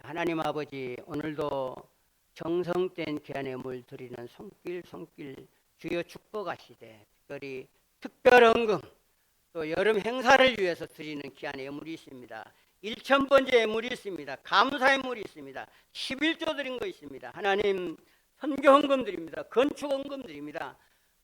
하나님 아버지, 오늘도 정성된 귀한 예물 드리는 손길 주여 축복하시되, 특별히 특별헌금, 또 여름 행사를 위해서 드리는 귀한 예물이 있습니다. 1000번째 예물이 있습니다. 감사 예물이 있습니다. 11조 드린 거 있습니다. 하나님, 선교헌금 드립니다. 건축헌금 드립니다.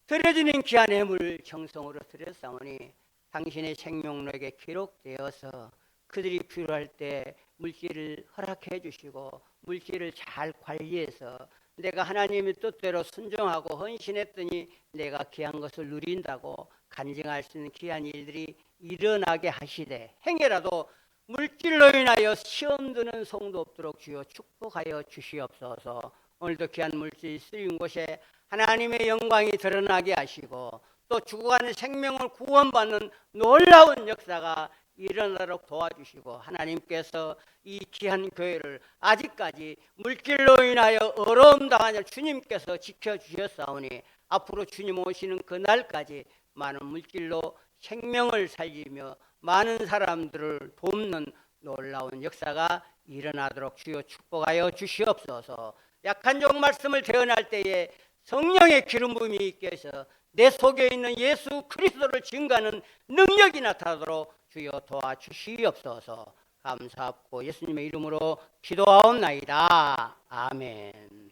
드려지는 귀한 예물 정성으로 드렸사오니 당신의 생명록에 기록되어서 그들이 필요할 때 물질을 허락해 주시고 물질을 잘 관리해서 내가 하나님의 뜻대로 순종하고 헌신했더니 내가 귀한 것을 누린다고 간증할 수 있는 귀한 일들이 일어나게 하시되, 행여라도 물질로 인하여 시험 드는 성도 없도록 주여 축복하여 주시옵소서. 오늘도 귀한 물질이 쓰인 곳에 하나님의 영광이 드러나게 하시고 또 죽어가는 생명을 구원받는 놀라운 역사가 일어나도록 도와주시고, 하나님께서 이 귀한 교회를 아직까지 물질로 인하여 어려움 당하냐 주님께서 지켜주셨사오니 앞으로 주님 오시는 그날까지 많은 물질로 생명을 살리며 많은 사람들을 돕는 놀라운 역사가 일어나도록 주여 축복하여 주시옵소서. 약한 종 말씀을 대언할 때에 성령의 기름 부음이 있게 해서 내 속에 있는 예수 그리스도를 증거하는 능력이 나타나도록 주여 도와주시옵소서. 감사하고 예수님의 이름으로 기도하옵나이다. 아멘.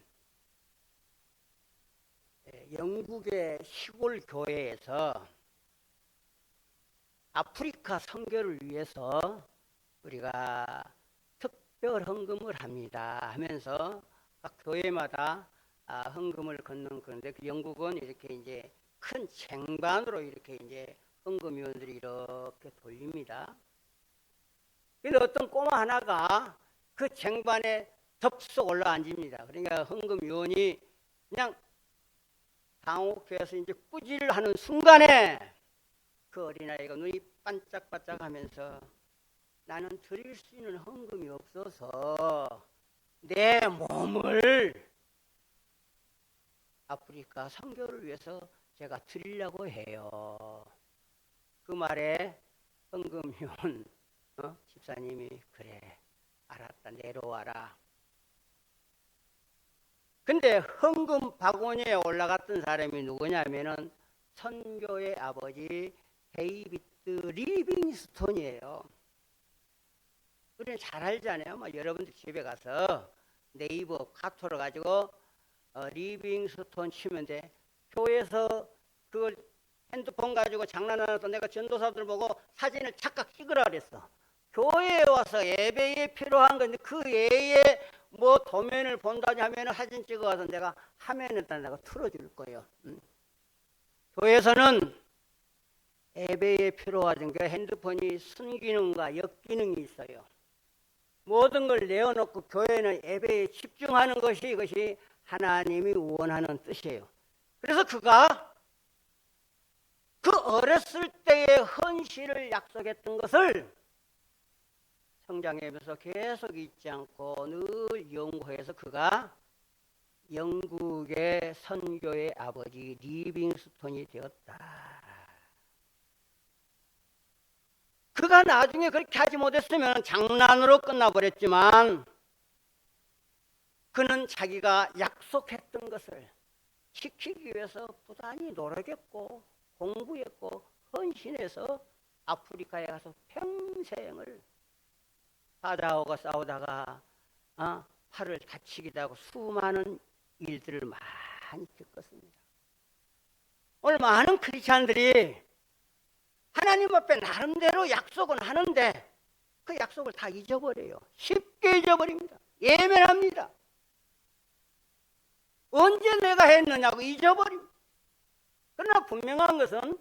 영국의 시골 교회에서 아프리카 선교를 위해서 우리가 특별 헌금을 합니다 하면서 각 교회마다 헌금을 걷는, 그런데 그 영국은 이렇게 이제 큰 쟁반으로 이렇게 이제 헌금위원들이 이렇게 돌립니다. 근데 어떤 꼬마 하나가 그 쟁반에 덥석 올라앉습니다. 그러니까 헌금위원이 그냥 당혹해서 이제 꾸질을 하는 순간에 그 어린아이가 눈이 반짝반짝 하면서 나는 드릴 수 있는 헌금이 없어서 내 몸을 아프리카 선교를 위해서 제가 드리려고 해요. 그 말에 헌금위원 집사님이 그래 알았다 내려와라. 근데 헌금 바구니에 올라갔던 사람이 누구냐면은 선교의 아버지 데이비드 리빙스톤이에요. 우리는 잘 알잖아요. 여러분들 집에 가서 네이버 카톡을 가지고 리빙스톤 치면 돼. 교회에서 그걸 핸드폰 가지고 장난하면서 내가 전도사들 보고 사진을 착각 찍으라 그랬어. 교회에 와서 예배에 필요한 건데 그 예에 뭐 도면을 본다니 하면 사진 찍어와서 내가 화면에다 내가 틀어줄 거예요. 교회에서는 예배에 필요하던 게 핸드폰이 순기능과 역기능이 있어요. 모든 걸 내어놓고 교회는 예배에 집중하는 것이 이것이 하나님이 원하는 뜻이에요. 그래서 그가 그 어렸을 때의 헌신을 약속했던 것을 성장하면서 계속 잊지 않고 늘 연구해서 그가 영국의 선교의 아버지 리빙스톤이 되었다. 그가 나중에 그렇게 하지 못했으면 장난으로 끝나버렸지만 그는 자기가 약속했던 것을 지키기 위해서 부단히 노력했고 공부했고 헌신해서 아프리카에 가서 평생을 사자하고 싸우다가 팔을 다치기도 하고 수많은 일들을 많이 겪었습니다. 오늘 많은 크리스찬들이 하나님 앞에 나름대로 약속은 하는데 그 약속을 다 잊어버려요. 쉽게 잊어버립니다. 예민합니다. 언제 내가 했느냐고 잊어버립니다. 그러나 분명한 것은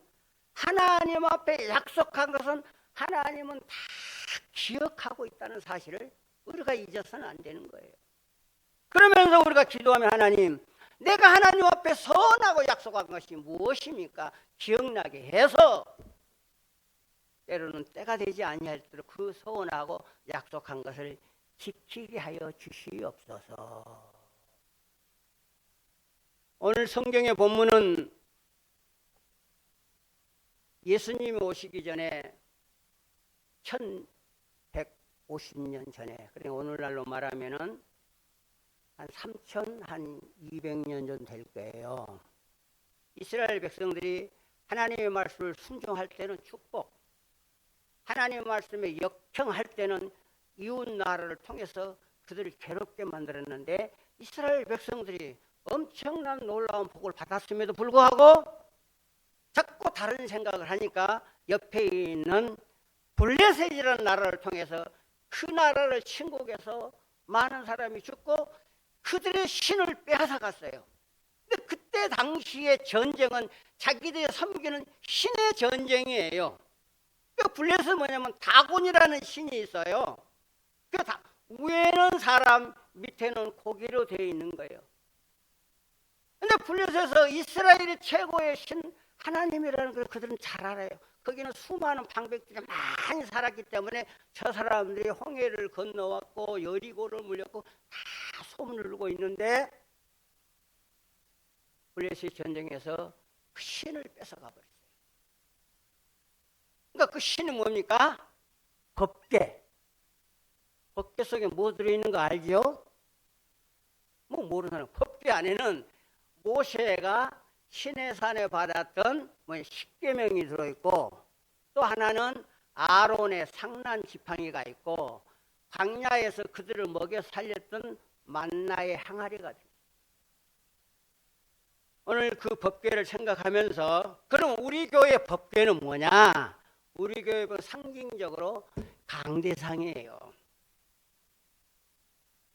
하나님 앞에 약속한 것은 하나님은 다 기억하고 있다는 사실을 우리가 잊어서는 안 되는 거예요. 그러면서 우리가 기도하면 하나님, 내가 하나님 앞에 선하고 약속한 것이 무엇입니까? 기억나게 해서 때로는 때가 되지 아니할수록 그 선하고 약속한 것을 지키게 하여 주시옵소서. 오늘 성경의 본문은 예수님이 오시기 전에 50년 전에, 그러니까 오늘날로 말하면은 한 3,200년 전 될 거예요. 이스라엘 백성들이 하나님의 말씀을 순종할 때는 축복, 하나님의 말씀에 역행할 때는 이웃 나라를 통해서 그들을 괴롭게 만들었는데, 이스라엘 백성들이 엄청난 놀라운 복을 받았음에도 불구하고 자꾸 다른 생각을 하니까 옆에 있는 블레셋이라는 나라를 통해서 그 나라를 침공해서 많은 사람이 죽고 그들의 신을 빼앗아 갔어요. 근데 그때 당시의 전쟁은 자기들이 섬기는 신의 전쟁이에요. 그 블레셋은 뭐냐면 다곤이라는 신이 있어요. 그 위에는 사람, 밑에는 고기로 되어 있는 거예요. 근데 블레셋에서 이스라엘의 최고의 신 하나님이라는 걸 그들은 잘 알아요. 거기는 수많은 방백들이 많이 살았기 때문에 저 사람들이 홍해를 건너왔고 여리고를 물렸고 다 소문을 내고 있는데, 블레셋 전쟁에서 그 신을 뺏어가 버렸어요. 그러니까 그 신은 뭡니까? 법궤. 법궤 속에 뭐 들어있는 거 알죠? 뭐 모르는 사람. 법궤 안에는 모세가 시내산에 받았던 십계명이 들어있고, 또 하나는 아론의 상난 지팡이가 있고, 광야에서 그들을 먹여 살렸던 만나의 항아리가 있어요. 오늘 그 법궤를 생각하면서, 그럼 우리 교회 법궤는 뭐냐? 우리 교회는 상징적으로 강대상이에요.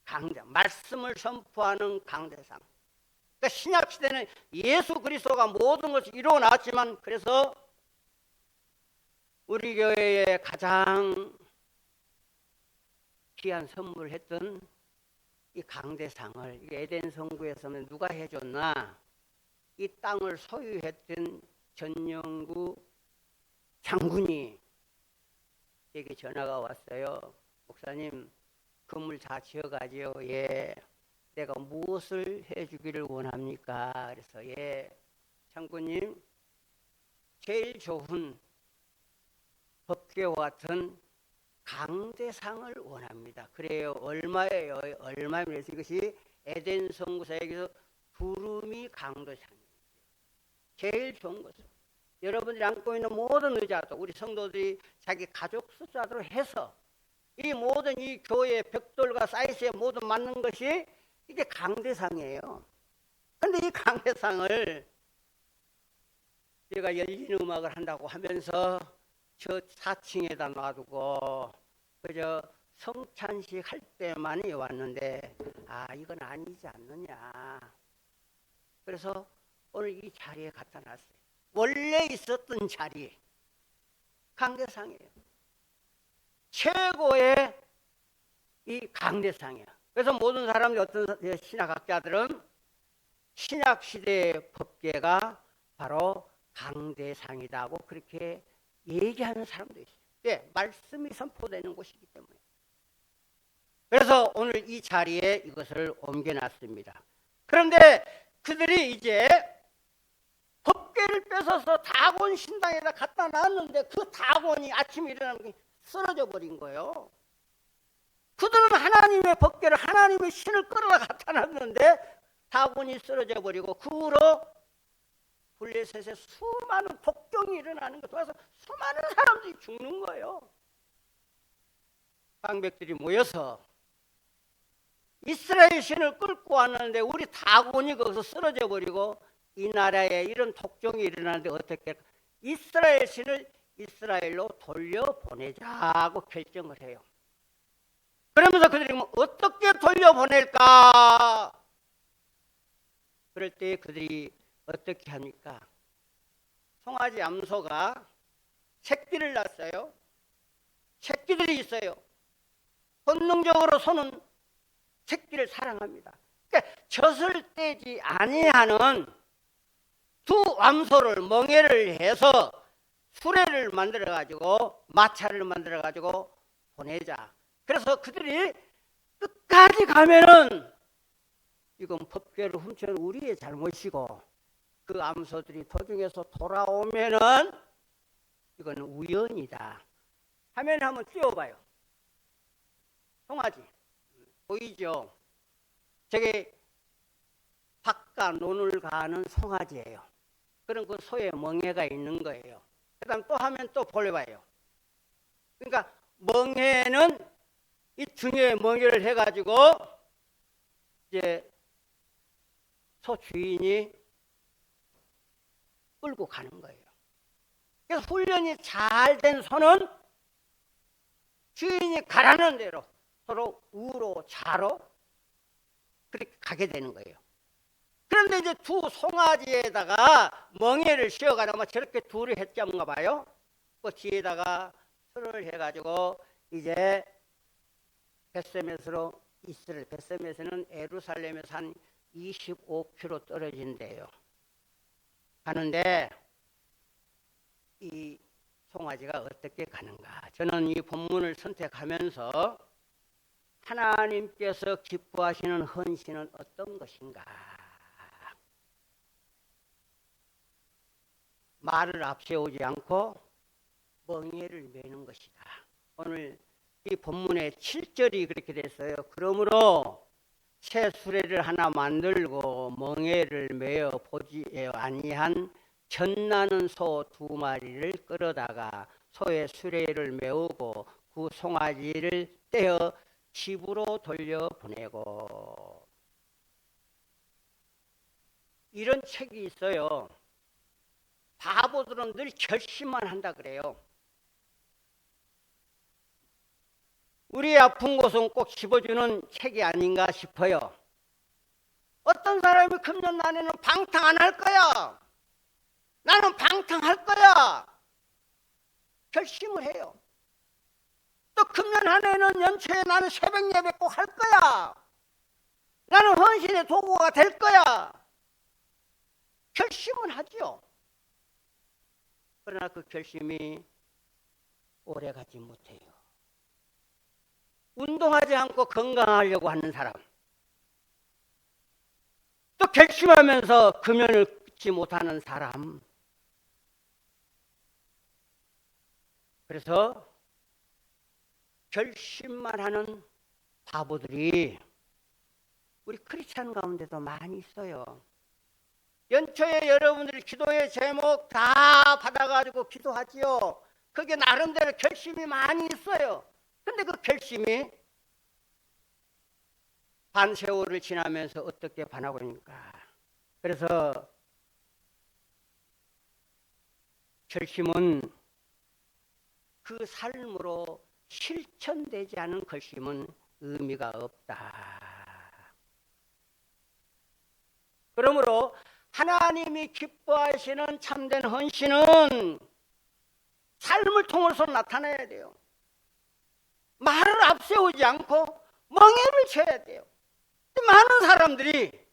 강대상, 말씀을 선포하는 강대상. 그러니까 신약 시대는 예수 그리스도가 모든 것을 이루어 나왔지만, 그래서 우리 교회에 가장 귀한 선물을 했던 이 강대상을, 이 에덴 성구에서는 누가 해줬나? 이 땅을 소유했던 전영구 장군이 제게 전화가 왔어요. 목사님, 건물 다 지어가지요. 예. 내가 무엇을 해주기를 원합니까? 그래서 예, 장군님, 제일 좋은 법궤와 같은 강대상을 원합니다. 그래요. 얼마예요? 얼마면 이것이 에덴 성구사에게서 두루미 강대상이에요. 제일 좋은 것은 여러분들이 안고 있는 모든 의자도 우리 성도들이 자기 가족 숫자로 해서 이 모든 이 교회 벽돌과 사이즈에 모두 맞는 것이 이게 강대상이에요. 근데 이 강대상을 제가 열린 음악을 한다고 하면서 저 4층에다 놔두고 그저 성찬식 할 때만이 왔는데, 이건 아니지 않느냐. 그래서 오늘 이 자리에 갖다 놨어요. 원래 있었던 자리, 강대상이에요. 최고의 이 강대상이야. 그래서 모든 사람들이, 어떤 신학학자들은 신약 시대의 법궤가 바로 강대상이다고 그렇게 얘기하는 사람도 있어요. 네, 말씀이 선포되는 곳이기 때문에. 그래서 오늘 이 자리에 이것을 옮겨놨습니다. 그런데 그들이 이제 법궤를 뺏어서 다곤 신당에다 갖다 놨는데, 그 다곤이 아침에 일어나는 게 쓰러져 버린 거예요. 그들은 하나님의 법궤를, 하나님의 신을 끌어다 갖다 놨는데 다곤이 쓰러져 버리고, 그 후로 블레셋에 수많은 폭동이 일어나는 것, 도와서 수많은 사람들이 죽는 거예요. 방백들이 모여서 이스라엘 신을 끌고 왔는데 우리 다곤이 거기서 쓰러져 버리고 이 나라에 이런 독종이 일어나는데 어떻게 이스라엘 신을 이스라엘로 돌려보내자고 결정을 해요. 그러면서 그들이 어떻게 돌려보낼까? 그럴 때 그들이 어떻게 합니까? 송아지 암소가 새끼를 낳았어요. 새끼들이 있어요. 본능적으로 소는 새끼를 사랑합니다. 그러니까 젖을 떼지 아니하는 두 암소를 멍에를 해서 수레를 만들어 가지고, 마차를 만들어 가지고 보내자. 그래서 그들이 끝까지 가면은 이건 법궤를 훔쳐는 우리의 잘못이고, 그 암소들이 도중에서 돌아오면은 이건 우연이다 하면 한번 띄워봐요. 송아지 보이죠? 저게 바깥 논을 가는 송아지예요. 그럼 그 소에 멍에가 있는 거예요. 그 다음 또 하면 또 볼봐요. 그러니까 멍에는 이 등에 멍에를 해가지고 이제 소 주인이 끌고 가는 거예요. 그래서 훈련이 잘 된 소는 주인이 가라는 대로 서로 우로 좌로 그렇게 가게 되는 거예요. 그런데 이제 두 송아지에다가 멍에를 씌워가지고 저렇게 둘이 했던가 봐요. 그 뒤에다가 손을 해가지고 이제 벳세메스로 이스라엘, 벳세메스는 예루살렘에서 한 25km 떨어진대요. 가는데 이 송아지가 어떻게 가는가? 저는 이 본문을 선택하면서 하나님께서 기뻐하시는 헌신은 어떤 것인가? 말을 앞세우지 않고 멍에를 매는 것이다. 오늘 이 본문의 7절이 그렇게 됐어요. 그러므로 새 수레를 하나 만들고 멍에를 매어 보지 아니한 젖나는 소 2마리를 끌어다가 소의 수레를 메우고 그 송아지를 떼어 집으로 돌려보내고. 이런 책이 있어요. 바보들은 늘 결심만 한다 그래요. 우리의 아픈 곳은 꼭 집어주는 책이 아닌가 싶어요. 어떤 사람이 금년 안에는 방탕 안 할 거야. 나는 방탕할 거야. 결심을 해요. 또 금년 한 해는 연초에 나는 새벽 예배 꼭 할 거야. 나는 헌신의 도구가 될 거야. 결심은 하죠. 그러나 그 결심이 오래가지 못해요. 운동하지 않고 건강하려고 하는 사람, 또 결심하면서 금연을 끊지 못하는 사람. 그래서 결심만 하는 바보들이 우리 크리스찬 가운데도 많이 있어요. 연초에 여러분들이 기도의 제목 다 받아가지고 기도하지요. 그게 나름대로 결심이 많이 있어요. 근데 그 결심이 반세월을 지나면서 어떻게 변하고 있는가. 그래서 결심은 그 삶으로 실천되지 않은 결심은 의미가 없다. 그러므로 하나님이 기뻐하시는 참된 헌신은 삶을 통해서 나타나야 돼요. 말을 앞세우지 않고 멍에를 쳐야 돼요. 많은 사람들이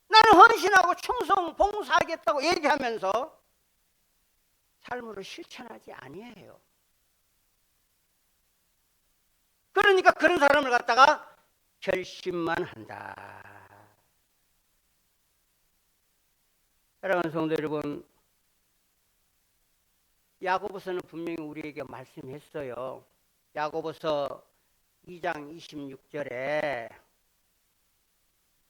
나는 헌신하고 충성 봉사하겠다고 얘기하면서 삶으로 실천하지 아니해요. 그러니까 그런 사람을 갖다가 결심만 한다. 사랑하는 성도 여러분, 야고보서는 분명히 우리에게 말씀했어요. 야고보서 2장 26절에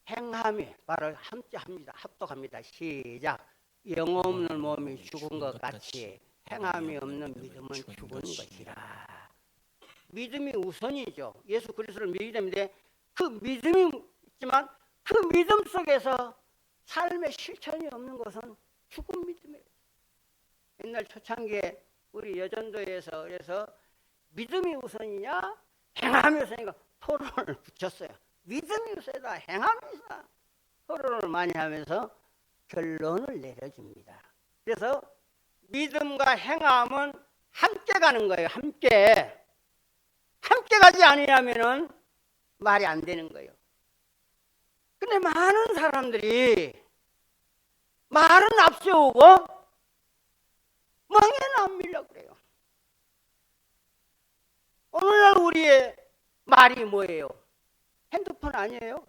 행함이 바로 함께합니다. 합독합니다. 시작. 영 없는 몸이 죽은 것 같이 행함이 없는 믿음은 죽은 것이라. 믿음이 우선이죠. 예수 그리스도를 믿기 때문에 그 믿음이 있지만 그 믿음 속에서 삶의 실천이 없는 것은 죽은 믿음이에요. 옛날 초창기에 우리 여전도에서 그래서 믿음이 우선이냐 행함이 우선이냐 토론을 붙였어요. 믿음이 우선이다 행함이 우선이다 토론을 많이 하면서 결론을 내려줍니다. 그래서 믿음과 행함은 함께 가는 거예요. 함께 가지 않으려면 말이 안 되는 거예요. 근데 많은 사람들이 말은 앞세우고 멍에는 안 밀려고 그래요. 오늘날 우리의 말이 뭐예요? 핸드폰 아니에요?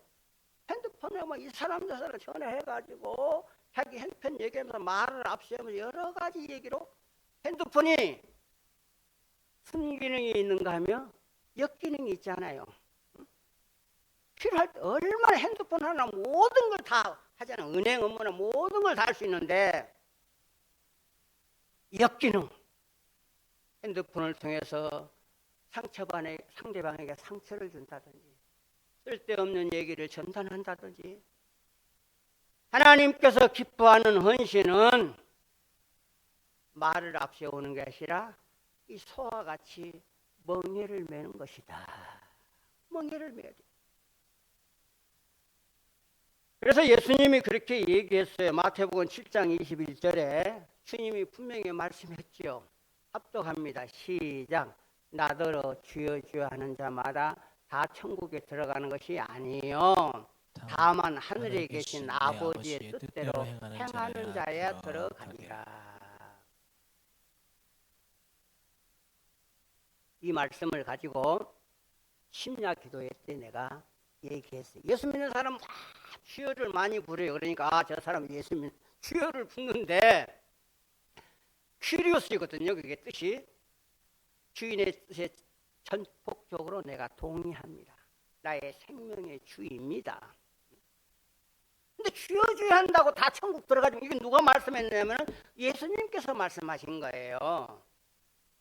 핸드폰에 막 이 사람 저 사람 전화해가지고 자기 핸드폰 얘기하면서 말을 앞세우면서 여러 가지 얘기로 핸드폰이 순기능이 있는가 하면 역기능이 있잖아요. 필요할 때 얼마나 핸드폰 하나 모든 걸 다 하잖아. 은행 업무나 모든 걸 다 할 수 있는데 역기능 핸드폰을 통해서 상대방에게 상처를 준다든지 쓸데없는 얘기를 전달한다든지 하나님께서 기뻐하는 헌신은 말을 앞세우는 게 아니라 이 소와 같이 멍에를 매는 것이다. 멍에를 매야 돼. 그래서 예수님이 그렇게 얘기했어요. 마태복음 7장 21절에 주님이 분명히 말씀했지요. 합독합니다. 시작. 나더러 주여 주여 하는 자마다 다 천국에 들어가는 것이 아니요 다만 하늘에 계신 아버지의 뜻대로 행하는 자야 들어가니라. 이 말씀을 가지고 심야 기도회 때 내가 얘기했어요. 예수 믿는 사람은 다 주여를 많이 부르요. 그러니까 저 사람 예수 믿는 주여를 부르는데 큐리오스이거든요. 그게 뜻이. 주인의 뜻에 전폭적으로 내가 동의합니다. 나의 생명의 주입니다. 근데 주여 주여 한다고 다 천국 들어가지고 이게 누가 말씀했냐면 예수님께서 말씀하신 거예요.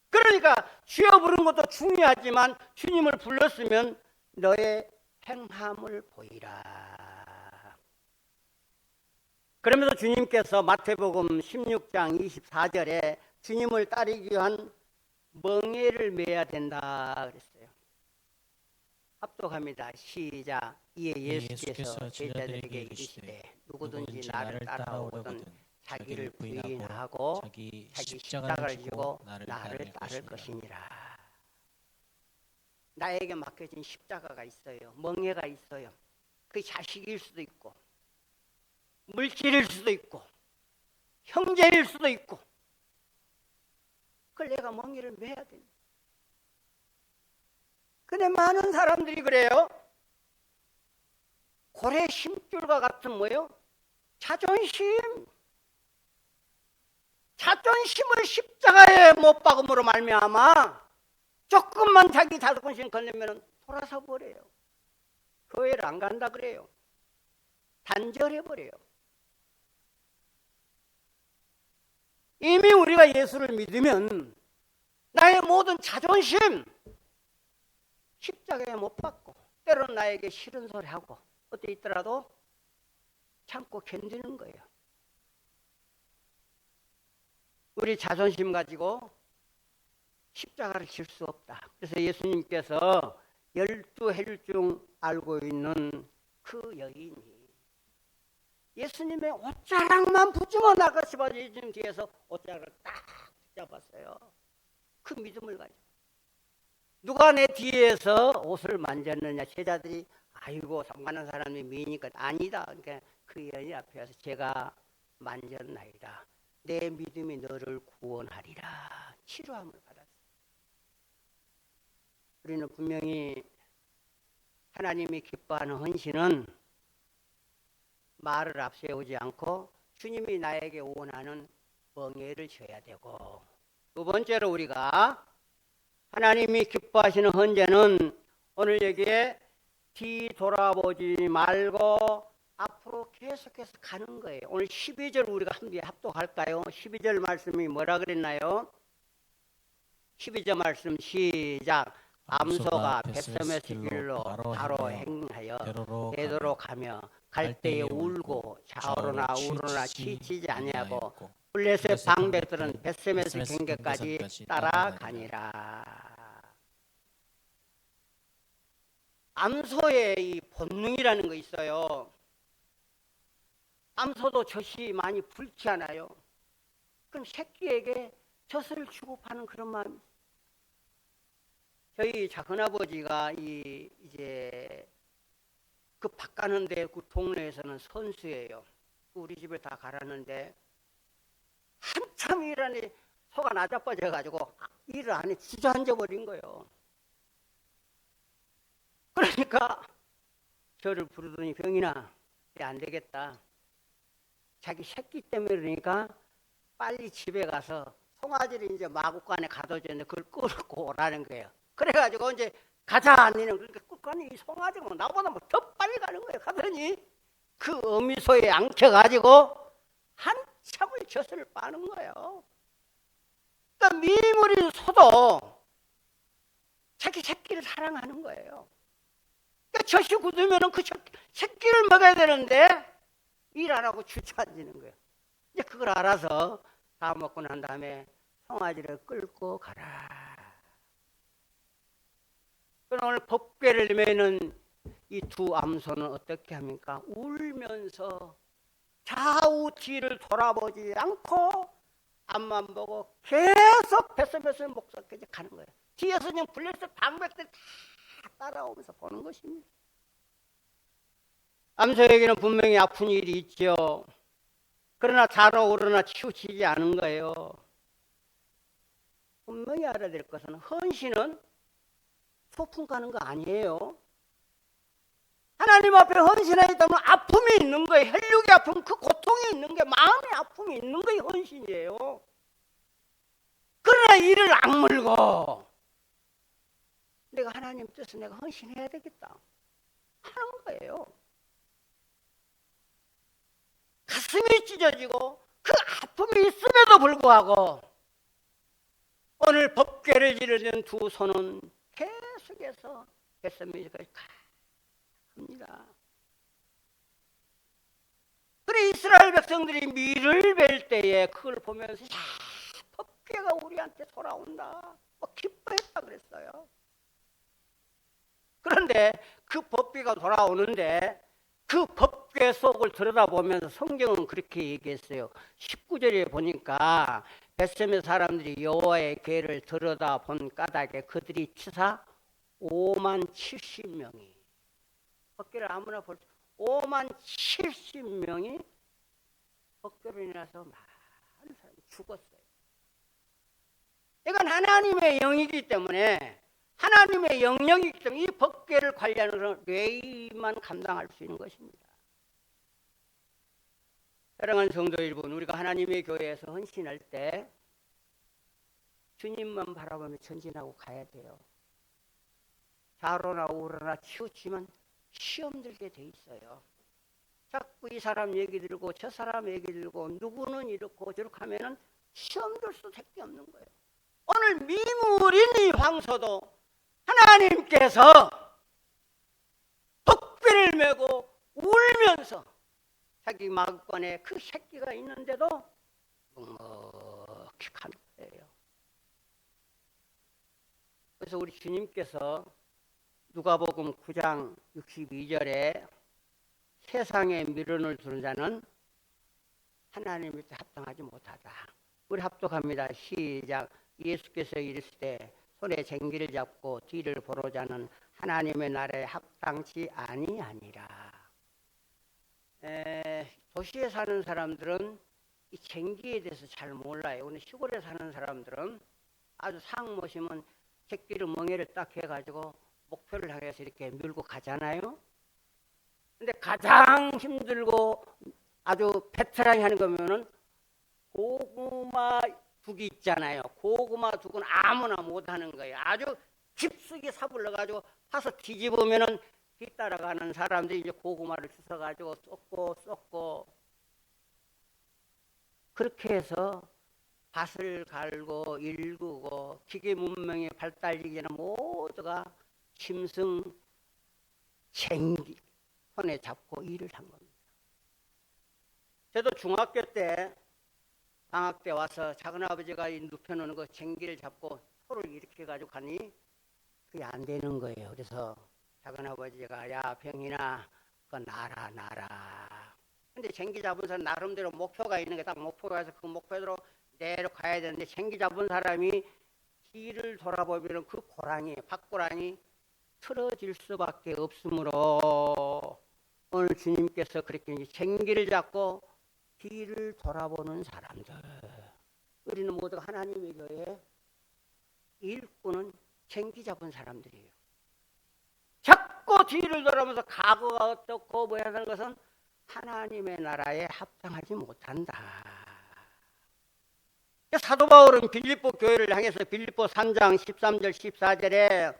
그러니까 주여 부르는 것도 중요하지만 주님을 불렀으면 너의 행함을 보이라. 그러면서 주님께서 마태복음 16장 24절에 주님을 따르기 위한 멍에를 매야 된다 그랬어요. 합독합니다. 시작. 이에 예수께서 제자들에게 이르시되 누구든지 나를 따라오거든 자기를 부인하고 자기 십자가를 지고 나를 따를 것이니라. 나에게 맡겨진 십자가가 있어요. 멍에가 있어요. 그 자식일 수도 있고 물질일 수도 있고 형제일 수도 있고 그걸 내가 멍에를 매야 됩니다. 근데 많은 사람들이 그래요. 고래 심줄과 같은 뭐요? 자존심을 십자가에 못 박음으로 말미암아 조금만 자기 자존심 걸리면 돌아서 버려요. 교회를 안 간다 그래요. 단절해 버려요. 이미 우리가 예수를 믿으면 나의 모든 자존심 십자가에 못 박고 때로는 나에게 싫은 소리 하고 어디 있더라도 참고 견디는 거예요. 우리 자존심 가지고 십자가를 질 수 없다. 그래서 예수님께서 12헬 중 알고 있는 그 여인이 예수님의 옷자락만 붙이고 나가 싶어 예수님 뒤에서 옷자락을 딱 붙잡았어요. 그 믿음을 가지고 누가 내 뒤에서 옷을 만졌느냐. 제자들이 아이고 많은 사람이 미니까 아니다. 그러니까 그 여인 앞에서 제가 만졌나이다. 내 믿음이 너를 구원하리라. 치료함을 받았어요. 우리는 분명히 하나님이 기뻐하는 헌신은 말을 앞세우지 않고 주님이 나에게 원하는 멍에를 줘야 되고, 두 번째로 우리가 하나님이 기뻐하시는 헌재는 오늘 여기에 뒤돌아보지 말고 앞으로 계속해서 가는 거예요. 오늘 12절 우리가 함께 합독할까요? 12절 말씀이 뭐라 그랬나요? 12절 말씀 시작. 암소가 벳세메스 길로 바로 행하여 되도록 하며 갈 때에 울고 좌우로나 우로나 치치지 아니하고 블레셋 방백들은 벳세메스 경계까지 따라가니라. 암소의 이 본능이라는 거 있어요. 암소도 젖이 많이 불쾌하나요? 그럼 새끼에게 젖을 주고 파는 그런 마음이. 저희 작은아버지가 이제 그 밥 가는데 그 동네에서는 선수예요. 우리 집에 다 갈았는데 한참 일하니 소가 나자빠져 가지고 일을 안 해 주저앉아 버린 거예요. 그러니까 저를 부르더니 병인아, 안 되겠다. 자기 새끼 때문에 그러니까 빨리 집에 가서 송아지를 이제 마구간에 가둬줬는데 그걸 끌고 오라는 거예요. 그래가지고 이제 가자. 니는 그러니까 끌고 가니 이 송아지가 뭐 나보다 뭐 더 빨리 가는 거예요. 가더니 그 어미소에 안겨가지고 한참을 젖을 빠는 거예요. 그러니까 미물인 소도 자기 새끼를 사랑하는 거예요. 그러니까 젖이 굳으면 그 새끼를 먹어야 되는데 일 안 하고 주저앉는 거예요. 이제 그걸 알아서 다 먹고 난 다음에 송아지를 끌고 가라. 그럼 오늘 법궤를 매는 이 두 암소는 어떻게 합니까? 울면서 좌우 뒤를 돌아보지 않고 앞만 보고 계속 뱃속에서 목소리까지 가는 거예요. 뒤에서 그냥 불려서 방백들 다 따라오면서 보는 것입니다. 암소에게는 분명히 아픈 일이 있죠. 그러나 달아오르나 치우치지 않은 거예요. 분명히 알아야 될 것은 헌신은 소풍 가는 거 아니에요. 하나님 앞에 헌신하였다면 아픔이 있는 거예요. 혈육의 아픔, 그 고통이 있는 게 마음의 아픔이 있는 거예요. 헌신이에요. 그러나 이를 악물고 내가 하나님 뜻은 내가 헌신해야 되겠다 하는 거예요. 가슴이 찢어지고 그 아픔이 있음에도 불구하고 오늘 법궤를 지르는 두 손은 계속해서 겟세마네까지 갑니다. 그래 이스라엘 백성들이 밀을 벨 때에 그걸 보면서 야, 법궤가 우리한테 돌아온다 기뻐했다 그랬어요. 그런데 그 법궤가 돌아오는데 그 법궤 속을 들여다보면서 성경은 그렇게 얘기했어요. 19절에 보니까 벳세메 사람들이 여호와의 궤를 들여다본 까닭에 그들이 치사 5만 70명이 법궤를 아무나 볼 5만 70명이 법궤로 인해서 많은 사람이 죽었어요. 이건 하나님의 영이기 때문에 하나님의 영역이기 때문에 이 법궤를 관리하는 레위만 감당할 수 있는 것입니다. 사랑하는 성도 여러분, 우리가 하나님의 교회에서 헌신할 때 주님만 바라보며 전진하고 가야 돼요. 좌로나 우로나 치우치면 시험 들게 돼 있어요. 자꾸 이 사람 얘기 들고 저 사람 얘기 들고 누구는 이렇고 저렇게 하면은 시험 들 수밖에 없는 거예요. 오늘 미물인 이 황소도 하나님께서 법궤를 메고 울면서 자기 마구간에 그 새끼가 있는데도 묵묵히 가는 거예요. 그래서 우리 주님께서 누가복음 9장 62절에 세상에 미련을 두는 자는 하나님께 합당하지 못하다. 우리 합독합니다. 시작. 예수께서 이르시되 손에 쟁기를 잡고 뒤를 보러 자는 하나님의 나라에 합당치 아니하니라. 도시에 사는 사람들은 이 쟁기에 대해서 잘 몰라요. 오늘 시골에 사는 사람들은 아주 상 모시면 새끼를 멍에를 딱 해가지고 목표를 향해서 이렇게 밀고 가잖아요. 근데 가장 힘들고 아주 베테랑이 하는 거면은 고구마 두기 있잖아요. 고구마 두기는 아무나 못 하는 거예요. 아주 깊숙이 사불러 가지고 파서 뒤집으면은 뒤따라가는 사람들이 이제 고구마를 주워 가지고 쏟고 그렇게 해서 밭을 갈고 일구고 기계 문명이 발달되기 전에 모두가 짐승 쟁기 손에 잡고 일을 한 겁니다. 저도 중학교 때 방학 때 와서 작은아버지가 눕혀놓는 그 쟁기를 잡고 소를 이렇게 가지고 가니 그게 안 되는 거예요. 그래서 작은아버지가 야 병이나 그거 놔라. 근데 쟁기 잡은 사람 나름대로 목표가 있는 게 딱 목표가 있어서 그 목표대로 내려 가야 되는데 쟁기 잡은 사람이 뒤를 돌아보면 그 고랑이 밭고랑이 틀어질 수밖에 없으므로 오늘 주님께서 그렇게 쟁기를 잡고 뒤를 돌아보는 사람들, 우리는 모두가 하나님의 교회 일꾼은 쟁기 잡은 사람들이에요. 자꾸 뒤를 돌아보면서 과거가 어떻고 뭐야 하는 것은 하나님의 나라에 합당하지 못한다. 사도 바울은 빌립보 교회를 향해서 빌립보 3장 13절 14절에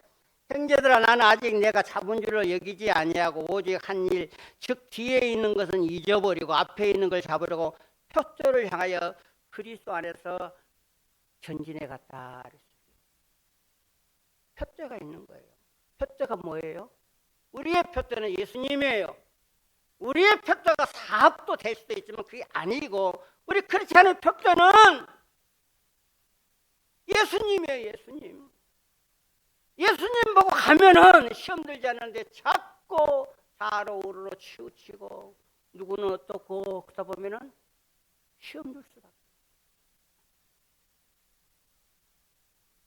형제들아, 나는 아직 내가 잡은 줄을 여기지 아니하고 오직 한 일, 즉 뒤에 있는 것은 잊어버리고 앞에 있는 걸 잡으려고 표대를 향하여 그리스도 안에서 전진해 갔다. 표대가 있는 거예요. 표대가 뭐예요? 우리의 표대는 예수님이에요. 우리의 표대가 사업도 될 수도 있지만 그게 아니고, 우리 그렇지 않은 표대는 예수님이에요. 예수님. 예수님 보고 가면은 시험 들지 않는데 자꾸 좌로 우로로 치우치고 누구는 어떻고 그러다 보면은 시험 들 수밖에.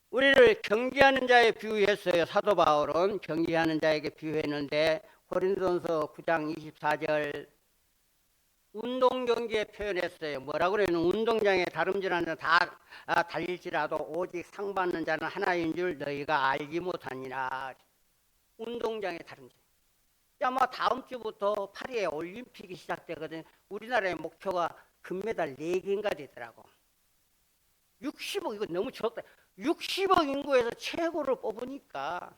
우리를 경기하는 자에 비유했어요. 사도 바울은 경기하는 자에게 비유했는데 고린도전서 9장 24절 운동 경기에 표현했어요. 뭐라고 그래요? 운동장에 다름질하는 다 달릴지라도 오직 상 받는 자는 하나인 줄 너희가 알지 못하니라. 운동장에 다름질. 아마 다음 주부터 파리에 올림픽이 시작되거든. 우리나라의 목표가 금메달 4개인가 되더라고. 60억, 이거 너무 적다. 60억 인구에서 최고를 뽑으니까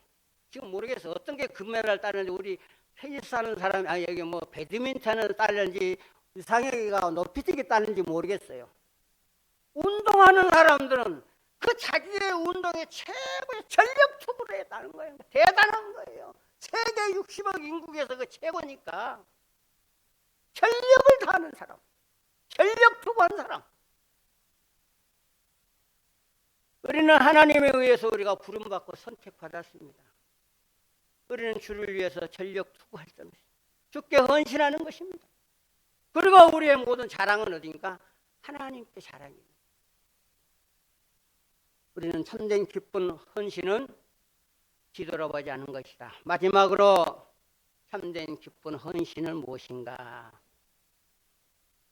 지금 모르겠어. 어떤 게 금메달 따는지, 우리 테니스 하는 사람, 여기 뭐 배드민턴을 따는지, 이상하게가 높이뛰기 따는지 모르겠어요. 운동하는 사람들은 그 자기의 운동의 최고의 전력 투구를 했다는 거예요. 대단한 거예요. 세계 60억 인구에서 그 최고니까 전력을 다하는 사람, 전력 투구한 사람. 우리는 하나님에 의해서 우리가 부름받고 선택받았습니다. 우리는 주를 위해서 전력 투구할 것입니다. 주께 헌신하는 것입니다. 그리고 우리의 모든 자랑은 어딘가? 하나님께 자랑입니다. 우리는 참된 기쁜 헌신은 뒤돌아보지 않는 것이다. 마지막으로 참된 기쁜 헌신은 무엇인가?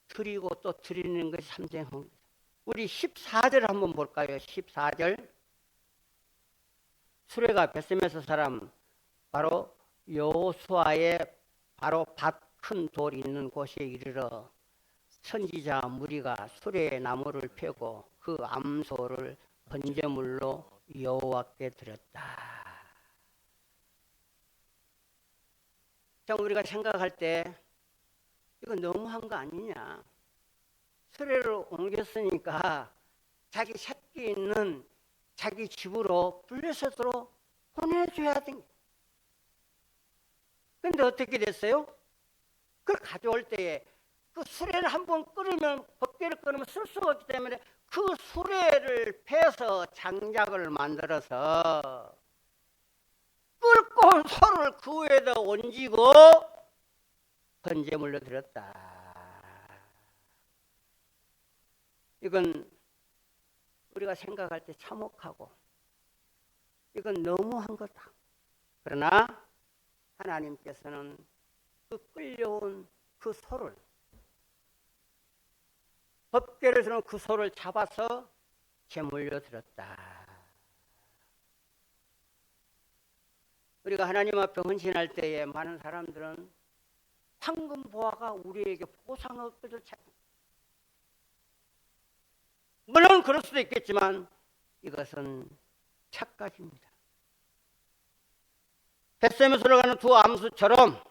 드리고 또 드리는 것이 참된 헌신. 우리 14절 한번 볼까요? 14절. 수레가 벳셈에서 사람 바로 여호수아의 바로 밭 큰 돌 있는 곳에 이르러 선지자 무리가 수레의 나무를 펴고 그 암소를 번제물로 여호와께 드렸다. 자, 우리가 생각할 때 이거 너무한 거 아니냐? 수레를 옮겼으니까 자기 새끼 있는 자기 집으로 블레셋으로 보내줘야 돼. 근데 어떻게 됐어요? 그걸 가져올 때에 그 수레를 한번 끓으면, 법궤를 끓으면 쓸 수가 없기 때문에 그 수레를 패서 장작을 만들어서 끓고 온 소를 그 위에다 얹고 번제물로 드렸다. 이건 우리가 생각할 때 참혹하고 이건 너무한 거다. 그러나 하나님께서는 그 끌려온 그 소를, 법궤에서는 그 소를 잡아서 제물로 드렸다. 우리가 하나님 앞에 헌신할 때에 많은 사람들은 황금 보화가 우리에게 보상을 얻을 찾는, 물론 그럴 수도 있겠지만 이것은 착각입니다. 벳셈에서 가는 두 암수처럼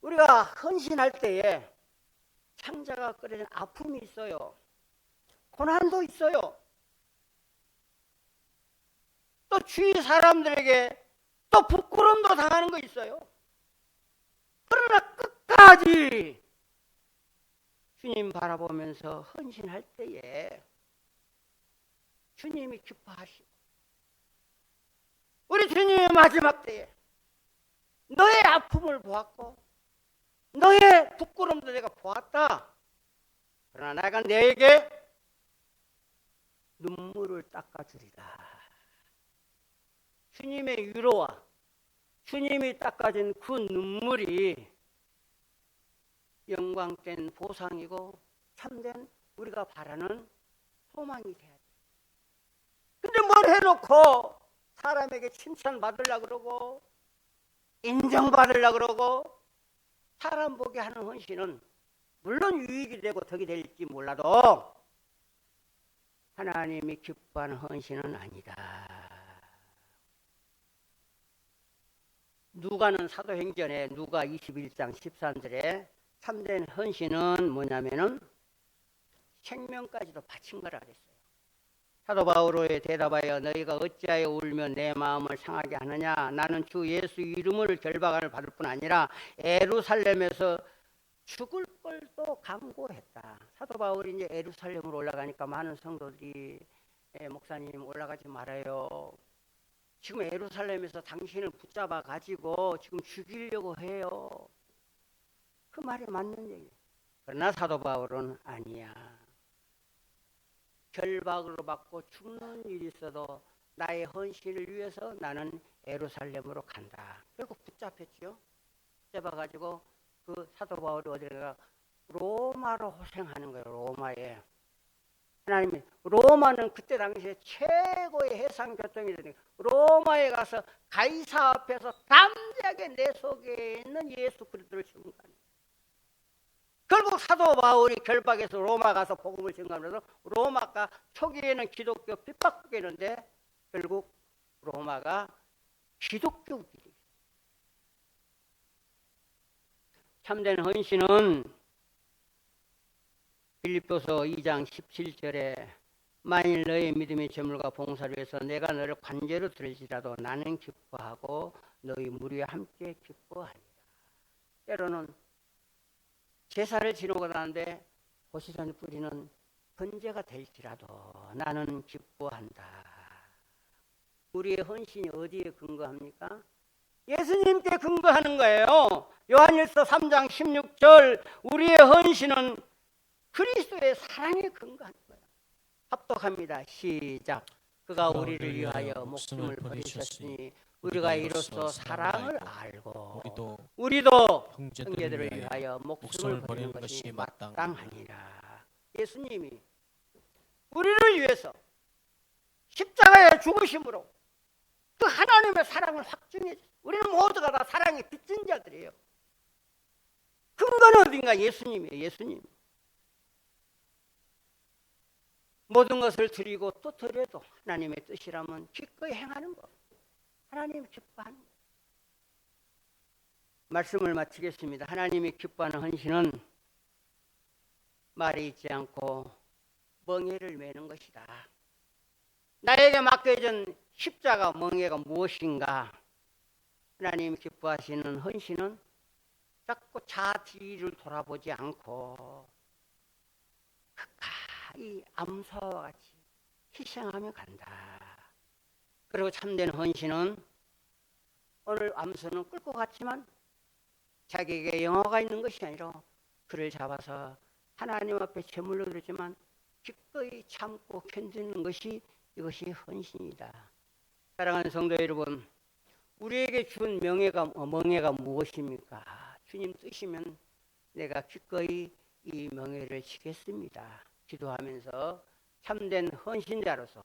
우리가 헌신할 때에 창자가 끓이는 아픔이 있어요. 고난도 있어요. 또 주위 사람들에게 또 부끄럼도 당하는 거 있어요. 그러나 끝까지 주님 바라보면서 헌신할 때에 주님이 기뻐하시고, 우리 주님의 마지막 때에 너의 아픔을 보았고 너의 부끄럼도 내가 보았다. 그러나 내가 너에게 눈물을 닦아주리라. 주님의 위로와 주님이 닦아준 그 눈물이 영광된 보상이고 참된 우리가 바라는 소망이 돼야 돼. 근데 뭘 해놓고 사람에게 칭찬받으려고 그러고 인정받으려고 그러고 사람 보게 하는 헌신은 물론 유익이 되고 덕이 될지 몰라도 하나님이 기뻐하는 헌신은 아니다. 누가는 사도행전에 누가 21장 13절에 참된 헌신은 뭐냐면은 생명까지도 바친 거라 그랬어요. 사도 바울의 대답하여 너희가 어찌하여 울며 내 마음을 상하게 하느냐. 나는 주 예수 이름을 결박을 받을 뿐 아니라 예루살렘에서 죽을 걸도 강구했다. 사도 바울이 이제 예루살렘으로 올라가니까 많은 성도들이 목사님 올라가지 말아요. 지금 예루살렘에서 당신을 붙잡아 가지고 지금 죽이려고 해요. 그 말이 맞는 얘기예요. 그러나 사도 바울은 아니야. 결박으로 받고 죽는 일이 있어도 나의 헌신을 위해서 나는 예루살렘으로 간다. 결국 붙잡혔죠. 붙잡아가지고 그 사도 바울이 어디가 로마로 호생하는 거예요. 로마에. 하나님이 로마는 그때 당시에 최고의 해상 교통이 되니까 로마에 가서 가이사 앞에서 담대하게 내 속에 있는 예수 그리스도를 증거하는. 결국 사도 바울이 결박해서 로마 가서 복음을 증거하면서 로마가 초기에는 기독교 핍박국이었는데 결국 로마가 기독교국이. 참된 헌신은 빌립보서 2장 17절에 만일 너의 믿음의 제물과 봉사를 위해서 내가 너를 관제로 들지라도 나는 기뻐하고 너희 무리와 함께 기뻐하리라. 때로는 제사를 지내고 나는데 보시던 뿌리는 번제가 될지라도 나는 기뻐한다. 우리의 헌신이 어디에 근거합니까? 예수님께 근거하는 거예요. 요한일서 3장 16절 우리의 헌신은 그리스도의 사랑에 근거하는 거예요. 합독합니다. 시작. 그가 우리를 위하여 목숨을 버리셨으니 우리가 이로써 사랑을 알고 우리도 형제들을 위하여 목숨을 버리는 것이 마땅하니라. 예수님이 우리를 위해서 십자가에 죽으심으로 그 하나님의 사랑을 확증해 주세요. 우리는 모두가 다 사랑의 빚진 자들이에요. 근거는 어딘가? 예수님이에요. 예수님. 모든 것을 드리고 또 드려도 하나님의 뜻이라면 기꺼이 행하는 것. 하나님이 기뻐하는 것. 말씀을 마치겠습니다. 하나님이 기뻐하는 헌신은 말이 있지 않고 멍에를 메는 것이다. 나에게 맡겨진 십자가 멍에가 무엇인가? 하나님이 기뻐하시는 헌신은 자꾸 자기를 돌아보지 않고 가까이 암사와 같이 희생하며 간다. 그리고 참된 헌신은 오늘 암소는 끌고 갔지만 자기에게 영화가 있는 것이 아니라 그를 잡아서 하나님 앞에 제물로 드리지만 기꺼이 참고 견디는 것이 이것이 헌신이다. 사랑하는 성도 여러분, 우리에게 준 멍에가 무엇입니까? 주님 뜻이면 내가 기꺼이 이 명예를 지겠습니다. 기도하면서 참된 헌신자로서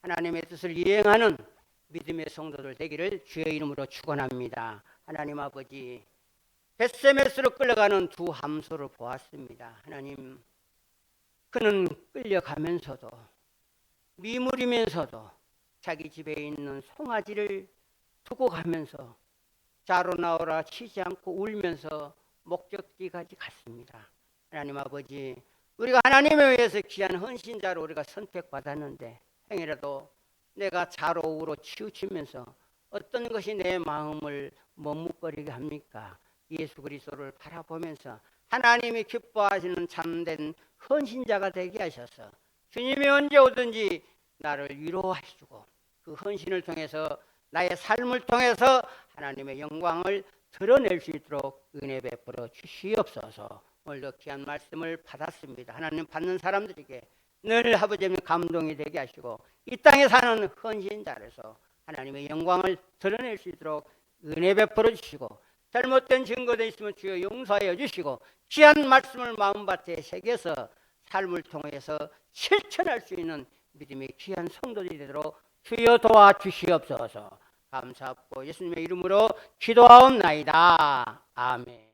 하나님의 뜻을 이행하는 믿음의 성도들 되기를 주의 이름으로 축원합니다. 하나님 아버지, 벳세메스로 끌려가는 두 함소를 보았습니다. 하나님, 그는 끌려가면서도 미물이면서도 자기 집에 있는 송아지를 두고 가면서 자로 나오라 치지 않고 울면서 목적지까지 갔습니다. 하나님 아버지, 우리가 하나님에 의해서 귀한 헌신자로 우리가 선택받았는데 행여라도 내가 자로 우로 치우치면서 어떤 것이 내 마음을 머뭇거리게 합니까? 예수 그리스도를 바라보면서 하나님이 기뻐하시는 참된 헌신자가 되게 하셔서 주님이 언제 오든지 나를 위로하시고 그 헌신을 통해서 나의 삶을 통해서 하나님의 영광을 드러낼 수 있도록 은혜 베풀어 주시옵소서. 오늘도 귀한 말씀을 받았습니다. 하나님 받는 사람들에게 늘 아버지님 감동이 되게 하시고 이 땅에 사는 헌신자로서 하나님의 영광을 드러낼 수 있도록 은혜 베풀어 주시고 잘못된 증거도 있으면 주여 용서하여 주시고 귀한 말씀을 마음밭에 새겨서 삶을 통해서 실천할 수 있는 믿음의 귀한 성도들이 되도록 주여 도와주시옵소서. 감사하고 예수님의 이름으로 기도하옵나이다. 아멘.